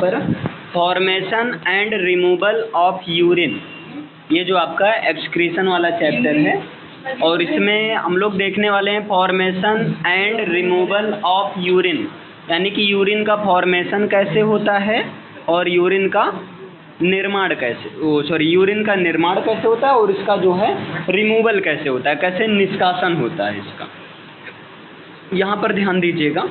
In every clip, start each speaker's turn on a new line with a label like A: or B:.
A: पर formation and removal of urine, ये जो आपका एक्सक्रीशन वाला चैप्टर है, और इसमें हम लोग देखने वाले हैं formation and removal of urine, यानी कि यूरिन का फॉर्मेशन कैसे होता है और यूरिन का निर्माण यूरिन का निर्माण कैसे होता है और इसका जो है रिमूवल कैसे होता है, कैसे निष्कासन होता है इसका। यहाँ पर ध्यान दीजिएगा,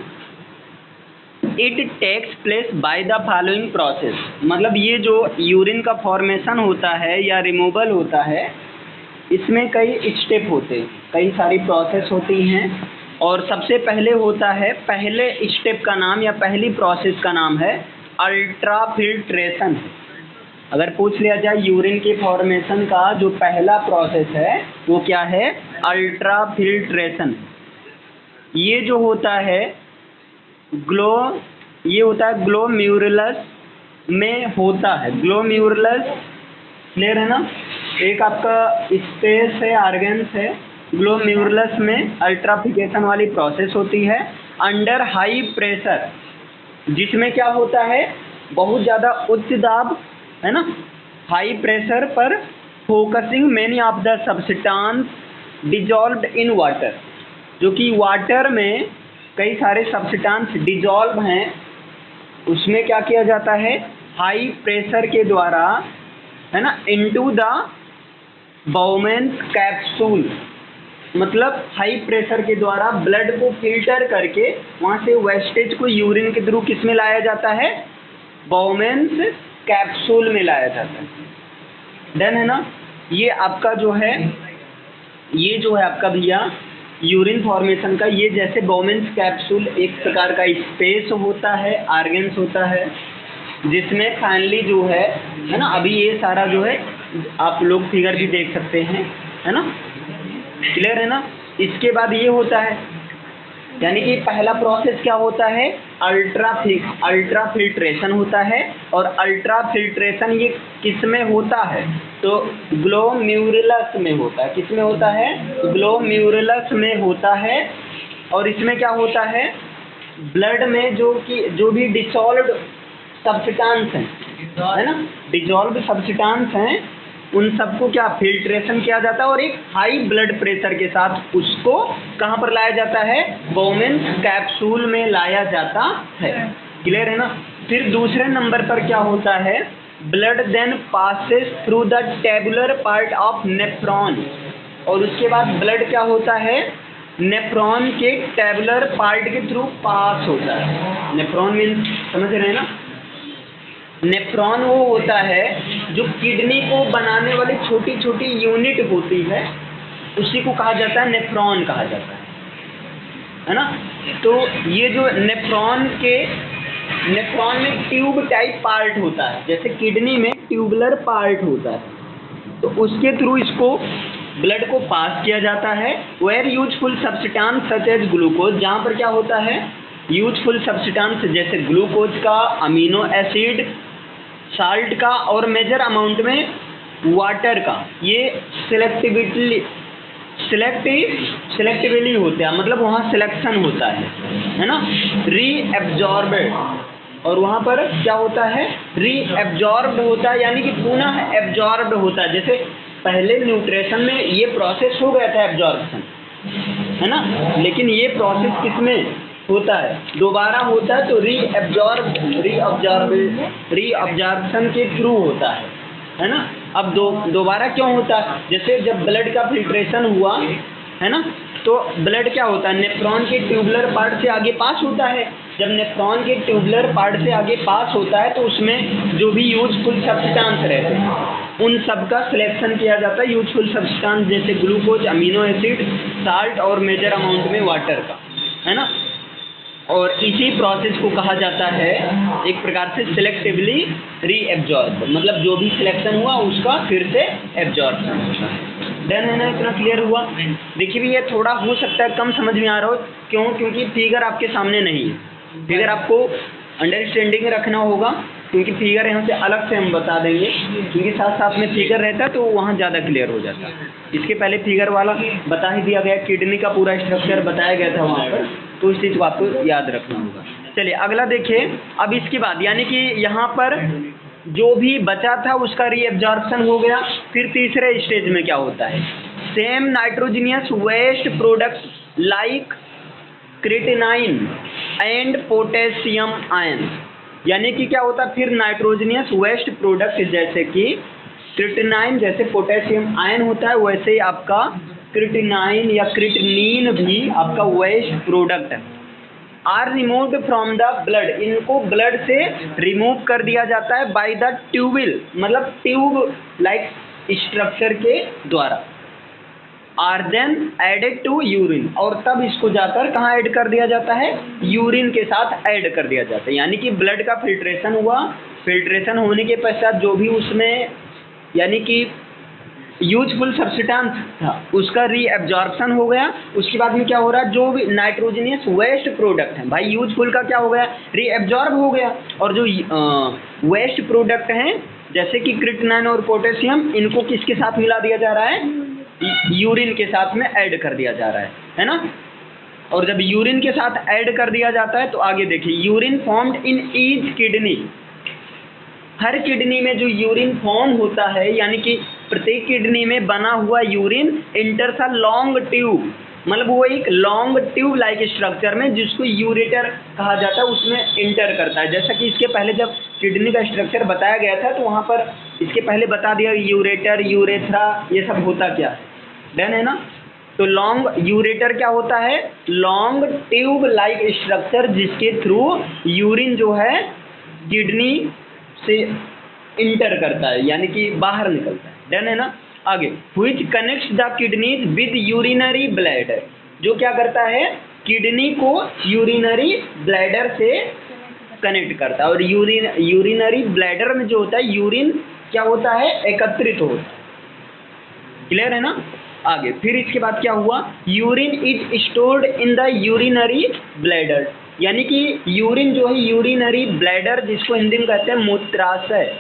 A: it takes place by the following process, मतलब ये जो यूरिन का फॉर्मेशन होता है या रिमूवल होता है, इसमें कई स्टेप होते हैं, कई सारी प्रोसेस होती हैं, और सबसे पहले होता है, पहले स्टेप का नाम या पहली प्रोसेस का नाम है अल्ट्राफिल्ट्रेशन। अगर पूछ लिया जाए यूरिन के फॉर्मेशन का जो पहला प्रोसेस है वो क्या है, अल्ट्राफिल्ट्रेशन। ये जो होता है ग्लोमेरुलस में होता है, ग्लोमेरुलस क्लियर है ना, एक आपका स्पेस है, ऑर्गन्स है, ग्लोमेरुलस में अल्ट्राफिकेशन वाली प्रोसेस होती है अंडर हाई प्रेशर, जिसमें क्या होता है बहुत ज़्यादा उच्च दाब है ना, हाई प्रेशर पर focusing many of the substance dissolved in water, जो कि वाटर में कई सारे सब्सटेंस डिजॉल्व हैं, उसमें क्या किया जाता है हाई प्रेशर के द्वारा है ना, इनटू द बाउमेन्स कैप्सूल, मतलब हाई प्रेशर के द्वारा ब्लड को फिल्टर करके वहाँ से वेस्टेज को यूरिन के थ्रू किस में लाया जाता है, बाउमेन्स कैप्सूल में लाया जाता है। डन है ना। ये आपका जो है आपका भैया यूरिन फॉर्मेशन का, ये जैसे बाउमेन्स कैप्सूल एक प्रकार का स्पेस होता है, ऑर्गन्स होता है, जिसमें फाइनली जो है ना, अभी ये सारा जो है आप लोग फिगर भी देख सकते हैं, है ना, क्लियर है ना। इसके बाद ये होता है, यानी कि पहला प्रोसेस क्या होता है, अल्ट्राफिल्ट्रेशन होता है, और अल्ट्राफिल्ट्रेशन ये किस में होता है, तो ग्लोमेरुलस में होता है। किस में होता है, ग्लोमेरुलस में होता है, और इसमें क्या होता है, ब्लड में जो भी डिसॉल्व्ड सब्सटेंस हैं, है ना, डिसॉल्व्ड सब्सटेंस हैं, उन सबको क्या फिल्ट्रेशन किया जाता है, और एक हाई ब्लड प्रेशर के साथ उसको कहाँ पर लाया जाता है, बाउमेन्स कैप्सूल में लाया जाता है। क्लियर है ना। फिर दूसरे नंबर पर क्या होता है, blood then passes through the tubular part of nephron, और उसके बाद ब्लड क्या होता है, नेफ्रॉन के टेबुलर पार्ट के थ्रू पास होता है। नेफ्रॉन मीन्स समझ रहे हैं ना, नेफ्रॉन वो होता है जो किडनी को बनाने वाली छोटी छोटी यूनिट होती है, उसी को कहा जाता है नेफ्रॉन कहा जाता है ना। तो ये जो नेफ्रॉन में ट्यूब टाइप पार्ट होता है, जैसे किडनी में ट्यूबुलर पार्ट होता है, तो उसके थ्रू इसको ब्लड को पास किया जाता है। Where useful substance such as glucose, जहाँ पर क्या होता है यूजफुल सब्सटेंस जैसे ग्लूकोज का, अमीनो एसिड, साल्ट का, और मेजर अमाउंट में वाटर का, ये सिलेक्टिवली होते हैं, मतलब वहाँ सिलेक्शन होता है ना, रीएब्जॉर्बेड, और वहाँ पर क्या होता है रीएब्जॉर्ब्ड होता है, यानी कि पुनः एब्जॉर्ब्ड होता है। जैसे पहले न्यूट्रिशन में ये प्रोसेस हो गया था एब्जॉर्प्शन, है ना, लेकिन ये प्रोसेस किसमें होता है, दोबारा होता है, तो रीअब्जॉर्प्शन के थ्रू होता है ना। अब दोबारा क्यों होता है, जैसे जब ब्लड का फिल्ट्रेशन हुआ है ना, तो ब्लड क्या होता है, नेफ्रॉन के ट्यूबुलर पार्ट से आगे पास होता है। जब नेफ्रॉन के ट्यूबुलर पार्ट से आगे पास होता है, तो उसमें जो भी यूजफुल सब्सटेंस रहते हैं उन सब का सिलेक्शन किया जाता है, यूजफुल सब्सटेंस जैसे ग्लूकोज, अमीनो एसिड, साल्ट और मेजर अमाउंट में वाटर का, है ना। और इसी प्रोसेस को कहा जाता है एक प्रकार से सिलेक्टिवली रीएब्जॉर्ब, मतलब जो भी सिलेक्शन हुआ उसका फिर से एब्जॉर्प्शन होता है। डन है ना, इतना क्लियर हुआ। देखिए भी ये थोड़ा हो सकता है कम समझ में आ रहा हो, क्यों, क्योंकि फिगर आपके सामने नहीं है, फिगर आपको अंडरस्टैंडिंग रखना होगा, क्योंकि फिगर यहाँ से अलग से हम बता देंगे, क्योंकि साथ साथ में फिगर रहता है तो वहाँ ज़्यादा क्लियर हो जाता है। इसके पहले फिगर वाला बता ही दिया गया, किडनी का पूरा स्ट्रक्चर बताया गया था वहाँ पर, तो इस चीज़ को आपको याद रखना होगा। चलिए अगला देखिए। अब इसके बाद यानी कि यहाँ पर जो भी बचा था उसका रीएब्जॉर्प्शन हो गया। फिर तीसरे स्टेज में क्या होता है, same nitrogenous waste product like creatinine and potassium ion, यानी कि क्या होता है फिर नाइट्रोजनियस वेस्ट प्रोडक्ट जैसे कि क्रिएटिनाइन जैसे पोटेशियम आयन होता है, वैसे ही आपका क्रिएटिनाइन या क्रिएटिनिन भी आपका वेस्ट प्रोडक्ट है। Are removed from the blood, इनको ब्लड से रिमूव कर दिया जाता है बाय द ट्यूबिल, मतलब ट्यूब लाइक स्ट्रक्चर के द्वारा। Are then added to urine, और तब इसको जाकर कहाँ ऐड कर दिया जाता है, यूरिन के साथ ऐड कर दिया जाता है। यानी कि ब्लड का फिल्ट्रेशन हुआ, फिल्ट्रेशन होने के पश्चात जो भी उसमें यानी कि यूजफुल सब्सटेंस था उसका रीएब्जॉर्प्शन हो गया। उसके बाद में क्या हो रहा है, जो भी नाइट्रोजनियस वेस्ट प्रोडक्ट है भाई, यूजफुल का क्या हो गया, रीएब्जॉर्ब हो गया। और जो वेस्ट प्रोडक्ट हैं जैसे कि क्रिएटिनाइन और पोटेशियम, इनको किसके साथ मिला दिया जा रहा है, यूरिन के साथ में ऐड कर दिया जा रहा है ना। और जब यूरिन के साथ ऐड कर दिया जाता है तो आगे देखिए, urine formed in each kidney, her kidney में जो यूरिन फॉर्म होता है यानी कि प्रत्येक किडनी में बना हुआ यूरिन इंटर्स अ लॉन्ग ट्यूब, मतलब वो एक लॉन्ग ट्यूब लाइक स्ट्रक्चर में जिसको यूरेटर कहा जाता है उसमें इंटर करता है। जैसा कि इसके पहले जब किडनी का स्ट्रक्चर बताया गया था तो वहाँ पर इसके पहले बता दिया यूरेटर यूरेथ्रा ये सब होता क्या है, डन है ना। तो लॉन्ग यूरेटर क्या होता है, लॉन्ग ट्यूब लाइक स्ट्रक्चर जिसके थ्रू यूरिन जो है किडनी से इंटर करता है यानी कि बाहर निकलता है, डन है ना। आगे, which connects the kidneys with urinary bladder, जो क्या करता है, किडनी को यूरिनरी ब्लैडर से कनेक्ट करता है। और यूरिनरी ब्लैडर में जो होता है यूरिन क्या होता है, एकत्रित होता है, क्लियर है ना। आगे फिर इसके बाद क्या हुआ, urine is stored in the urinary bladder, यानी कि यूरिन जो है यूरिनरी ब्लैडर जिसको हिंदी में कहते हैं मूत्राशय,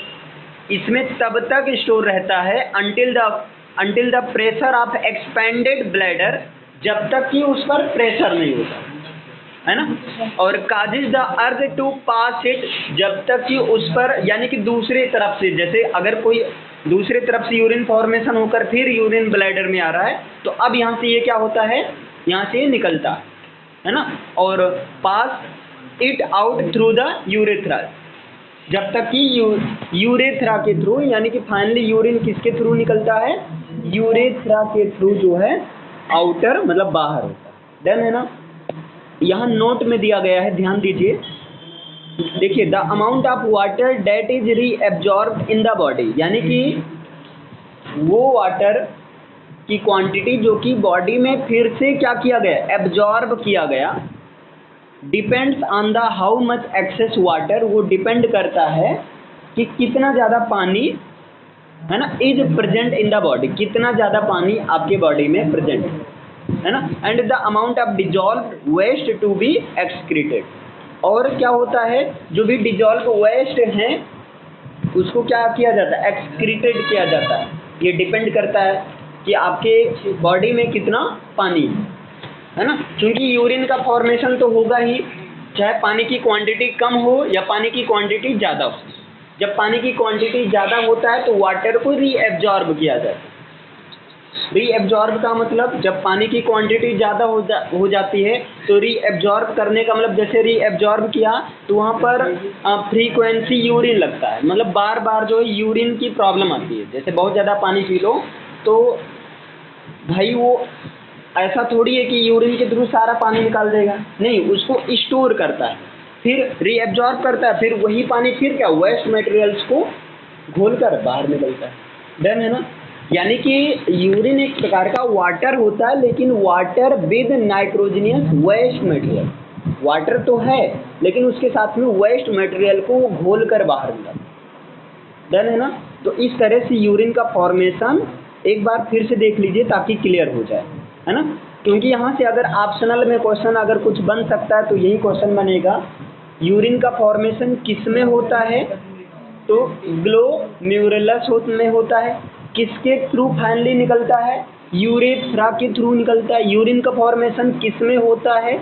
A: इसमें तब तक स्टोर रहता है until the pressure of expanded bladder, जब तक कि उस पर प्रेशर नहीं होता है ना। और causes the urge to pass it, जब तक कि उस पर यानी कि दूसरी तरफ से, जैसे अगर कोई दूसरी तरफ से यूरिन फॉर्मेशन होकर फिर यूरिन ब्लैडर में आ रहा है तो अब यहाँ से ये क्या होता है, यहाँ से निकलता है ना। और pass it out through the urethra, जब तक कि यूरेथ्रा के थ्रू, यानी कि फाइनली यूरिन किसके थ्रू निकलता है, यूरेथ्रा के थ्रू जो है आउटर मतलब बाहर होता है, डन है ना। यहाँ नोट में दिया गया है, ध्यान दीजिए, देखिए, the amount of water that is reabsorbed in the body, यानी कि वो वाटर की क्वांटिटी जो कि बॉडी में फिर से क्या किया गया, एब्जॉर्ब किया गया, depends on the how much excess water, वो डिपेंड करता है कि कितना ज़्यादा पानी है ना is present in the body, कितना ज़्यादा पानी आपके बॉडी में प्रेजेंट है ना। And the amount of dissolve waste to be excreted, और क्या होता है, जो भी डिजॉल्व वेस्ट हैं उसको क्या किया जाता है, एक्सक्रीटेड किया जाता है। ये डिपेंड करता है कि आपके बॉडी में कितना पानी है ना, क्योंकि यूरिन का फॉर्मेशन तो होगा ही, चाहे पानी की क्वांटिटी कम हो या पानी की क्वांटिटी ज़्यादा हो। जब पानी की क्वांटिटी ज़्यादा होता है तो वाटर को रीएब्जॉर्ब किया जाता है। रीएब्जॉर्ब का मतलब जब पानी की क्वांटिटी ज़्यादा हो जाती है तो रीएब्जॉर्ब करने का मतलब, जैसे रीएब्जॉर्ब किया तो वहाँ पर फ्रीक्वेंसी यूरिन लगता है, मतलब बार बार जो है यूरिन की प्रॉब्लम आती है। जैसे बहुत ज़्यादा पानी पी लो तो भाई वो ऐसा थोड़ी है कि यूरिन के थ्रू सारा पानी निकाल देगा, नहीं, उसको स्टोर करता है, फिर रीएब्जॉर्ब करता है, फिर वही पानी फिर क्या वेस्ट मटेरियल्स को घोलकर बाहर निकलता है, डन है ना। यानी कि यूरिन एक प्रकार का वाटर होता है, लेकिन water with nitrogenous waste material, water तो है लेकिन उसके साथ में वेस्ट मटेरियल को घोल कर बाहर निकालता है, डन है ना। तो इस तरह से यूरिन का फॉर्मेशन एक बार फिर से देख लीजिए ताकि क्लियर हो जाए, है ना। क्योंकि यहाँ से अगर ऑप्शनल में क्वेश्चन अगर कुछ बन सकता है तो यही क्वेश्चन बनेगा, यूरिन का फॉर्मेशन किस में होता है, तो ग्लोमेरुलस में होता है, किसके थ्रू फाइनली निकलता है, यूरेथ्रा के थ्रू निकलता है। यूरिन का फॉर्मेशन किस में होता है,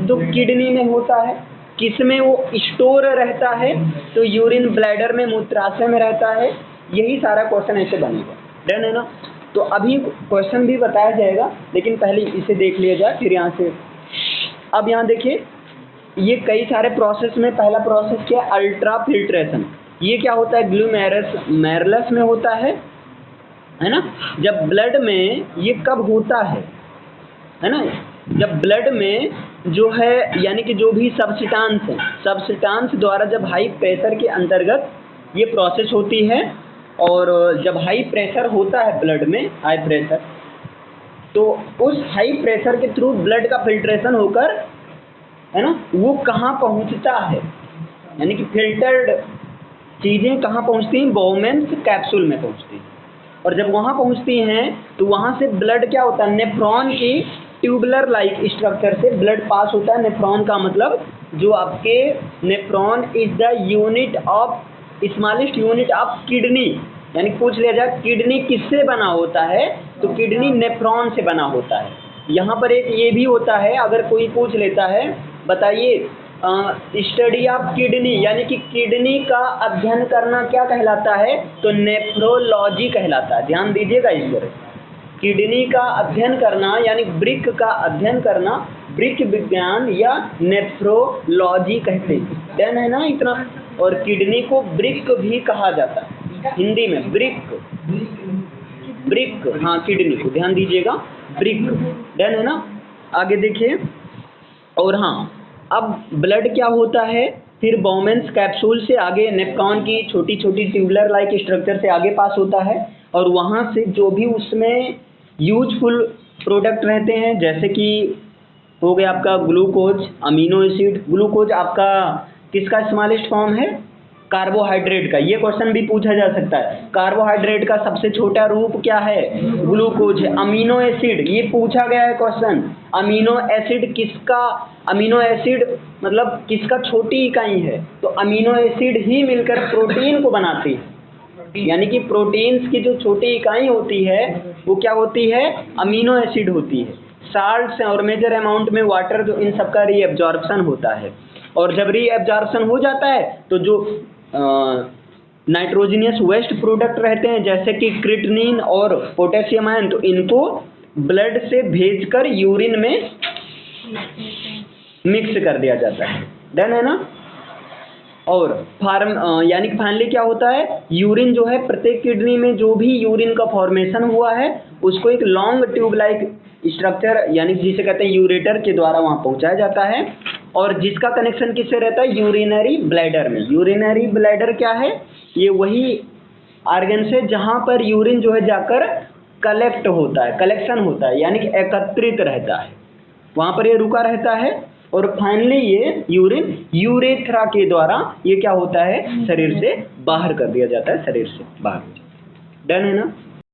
A: तो किडनी में होता है, किस में वो स्टोर रहता है, तो यूरिन ब्लैडर में, मूत्राशय में रहता है। यही सारा क्वेश्चन ऐसे बनेगा। डन है ना। तो अभी क्वेश्चन भी बताया जाएगा, लेकिन पहले इसे देख लिया जाए, फिर यहाँ से। अब यहाँ देखिए, ये कई सारे प्रोसेस में पहला प्रोसेस क्या है, अल्ट्रा फिल्ट्रेशन। ये क्या होता है, ग्लूमेरुलस में होता है ना। जब ब्लड में ये कब होता है ना, जब ब्लड में जो है यानी कि जो भी सब्सटेंस है, सब्सटेंस द्वारा जब हाई प्रेशर के अंतर्गत ये प्रोसेस होती है, और जब हाई प्रेशर होता है ब्लड में, हाई प्रेशर, तो उस हाई प्रेशर के थ्रू ब्लड का फिल्ट्रेशन होकर, है ना, वो कहाँ पहुँचता है, यानी कि फिल्टर्ड चीज़ें कहाँ पहुँचती हैं, बोमेन्स कैप्सूल में पहुँचती हैं। और जब वहाँ पहुँचती हैं तो वहाँ से ब्लड क्या होता है, नेफ्रॉन की ट्यूबुलर लाइक स्ट्रक्चर से ब्लड पास होता है। नेफ्रॉन का मतलब जो आपके, nephron is the unit of, smallest unit of kidney. यानी पूछ लिया जाए किडनी किससे बना होता है, तो किडनी नेफ्रॉन से बना होता है। यहाँ पर एक ये भी होता है, अगर कोई पूछ लेता है, बताइए स्टडी ऑफ किडनी, यानी कि किडनी का अध्ययन करना क्या कहलाता है, तो नेफ्रोलॉजी कहलाता है। ध्यान दीजिएगा इस पर, किडनी का अध्ययन करना यानी वृक्क का अध्ययन करना, वृक्क विज्ञान या नेफ्रोलॉजी कहते हैं। डन है ना इतना। और किडनी को वृक्क भी कहा जाता है हिंदी में, वृक्क, हाँ किडनी को, ध्यान दीजिएगा, वृक्क। डन है ना। आगे देखिए, और हाँ, अब ब्लड क्या होता है, फिर बोमेन्स कैप्सूल से आगे नेफ्रॉन की छोटी छोटी ट्यूबुलर लाइक स्ट्रक्चर से आगे पास होता है, और वहाँ से जो भी उसमें यूजफुल प्रोडक्ट रहते हैं, जैसे कि हो गया आपका ग्लूकोज, अमीनो एसिड। ग्लूकोज आपका किसका स्मॉलेस्ट फॉर्म है, कार्बोहाइड्रेट का। ये क्वेश्चन भी पूछा जा सकता है, कार्बोहाइड्रेट का सबसे छोटा रूप क्या है, ग्लूकोज है। अमीनो एसिड, ये पूछा गया है क्वेश्चन, अमीनो एसिड किसका, अमीनो एसिड मतलब किसका छोटी इकाई है, तो अमीनो एसिड ही मिलकर प्रोटीन को बनाती है। यानी कि प्रोटीन्स की जो छोटी इकाई होती है वो क्या होती है, अमीनो एसिड होती है। साल्ट्स और मेजर अमाउंट में वाटर, जो इन सबका रीएब्जॉर्प्शन होता है। और जब रीएब्जॉर्प्शन हो जाता है तो जो नाइट्रोजनियस वेस्ट प्रोडक्ट रहते हैं, जैसे कि क्रिएटिनिन और पोटेशियम आयन, तो इनको ब्लड से भेजकर यूरिन में मिक्स कर दिया जाता है। डन है ना। और यानी कि फाइनली क्या होता है, यूरिन जो है प्रत्येक किडनी में जो भी यूरिन का फॉर्मेशन हुआ है उसको एक लॉन्ग ट्यूब लाइक स्ट्रक्चर, यानी जिसे कहते हैं यूरेटर, के द्वारा वहाँ पहुँचाया जाता है। और जिसका कनेक्शन किससे रहता है, यूरिनरी ब्लैडर में। यूरिनरी ब्लैडर क्या है, ये वही ऑर्गन से जहाँ पर यूरिन जो है जाकर कलेक्ट होता है, कलेक्शन होता है, यानी कि एकत्रित रहता है, वहाँ पर ये रुका रहता है। और फाइनली ये यूरिन यूरेथ्रा के द्वारा ये क्या होता है, शरीर से बाहर कर दिया जाता है, शरीर से बाहर। डन है ना।